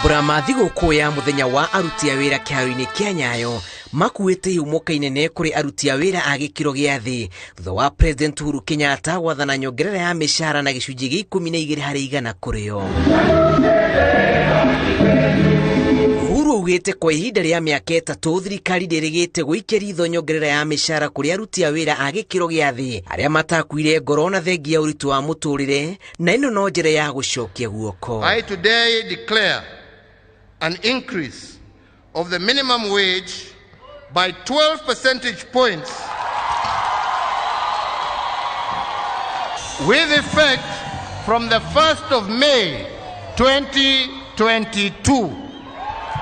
Mambura mathigo ya muthenya wa aruti a wīra kĩharo-inĩ kĩa Nyayo makuĩte ihumoka inene kũrĩ aruti a wĩra a gĩkĩro gĩa thĩ thutha wa President Uhuru Kenyatta gwathana nyongerera ya mĩcaara na gĩcunjĩ 12% kũrĩ o. Uhuru augĩte kwa ihinda rĩa mĩaka 3 thirikari ndĩrĩgĩte gũikia ritho nyongerera ya mĩcaara kũrĩ aruti a wĩra a gĩkĩro gĩa thĩ arĩa matakuire ngoro na thengia ũritũ wa mũtũrĩre, na ĩno no njĩra ya gũcokia guoko. I today declare an increase of the minimum wage by 12 percentage points with effect from the 1st of May 2022.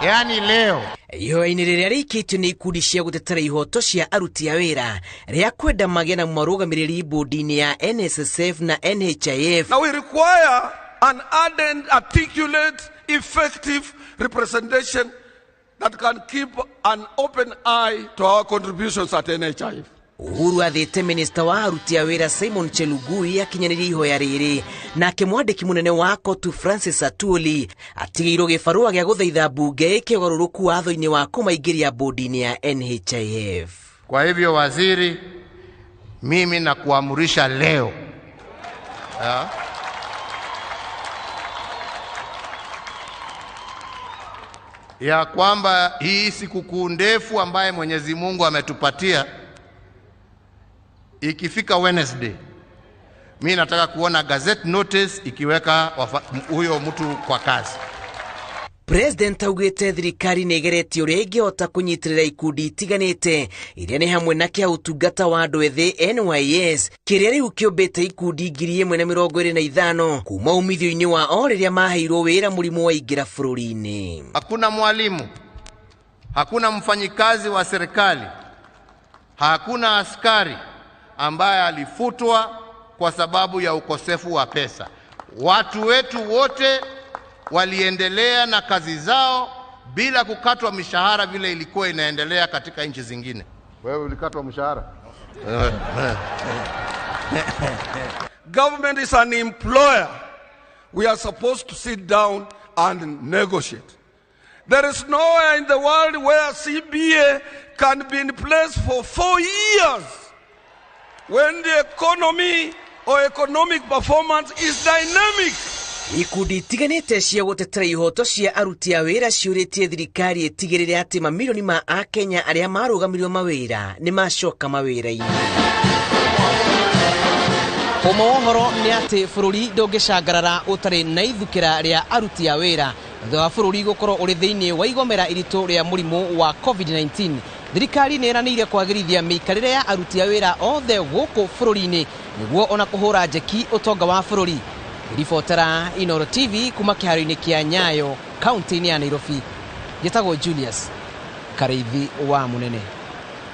Yani leo. Ihoya-inĩ rĩrĩa rĩikĩtio nĩ ikundi cia gũtetera ihoto cia aruti a wĩra rĩa kwenda magĩe na marũgamĩrĩri bodi-inĩ ya NSSF na NHIF. Now we require an ardent, articulate, effective representation that can keep an open eye to our contributions at NHIF. Uhuru athĩte minista wa aruti a wĩra Simon Chelugui akinyanĩria ihoya rĩrĩ, nake mwandĩki mũnene wa Kotu Francis Atwoli atigĩirwo gĩbarũa gĩa gũthaitha bunge ĩke ũgarũrũku watho-inĩ wa kũmaingĩria bodi-inĩ ya NHIF. Kwa hivyo waziri, mimi na kuamurisha leo ya kwamba hii sikukuu ndefu ambaye Mwenyezi Mungu ametupatia ikifika Wednesday, mimi nataka kuona gazette notice ikiweka huyo mtu kwa kazi. President augĩte thirikari nĩgeretie ũrĩa ĩngĩhota kũnyitĩrĩra ikundi itiganĩte iria nĩ hamwe na kĩa ũtungata wa andũ ethĩ NYS kĩrĩa rĩu kĩũmbĩte ikundi 125 kuma umithio-inĩ wa o rĩrĩa maheirwo wĩra mũrimũ wa ingĩra bũrũri-inĩ. Hakuna mwalimu, hakuna mfanyikazi wa serikali, hakuna askari ambaye alifutwa kwa sababu ya ukosefu wa pesa. Watu wetu wote waliendelea na kazi zao bila kukatwa mishahara vile ilikuwa inaendelea katika nchi zingine. Wewe ulikatwa mshahara? Government is an employer. We are supposed to sit down and negotiate. There is nowhere in the world where CBA can be in place for 4 years when the economy or economic performance is dynamic. Ikundi itiganĩte cia gũtetera ihoto cia aruti a wĩra ciũrĩtie thirikari ĩtigĩrĩre atĩ mamirioni ma Akenya arĩa marũgamirio mawĩra nĩ macoka mawĩra-inĩ. Ũmwe wa ũhoro nĩ atĩ bũrũri ndũngĩcangarara ũtarĩ na ithukĩra rĩa aruti a wĩra thutha wa bũrũri gũkorwo ũrĩ thĩinĩ wa igomera iritũ rĩa mũrimũ wa COVID-19. Thirikari nĩ ĩranĩire kwagĩrithia mĩikarĩre ya aruti a wĩra othe gũkũ bũrũri-inĩ nĩguo ona kũhũra njeki ũtonga wa bũrũri. Ribotera Inoro TV kuma kĩharo-inĩ kĩa Nyayo, kaunti-inĩ ya Nairobi. Njĩtagwo Julius Kareithi wa Munene.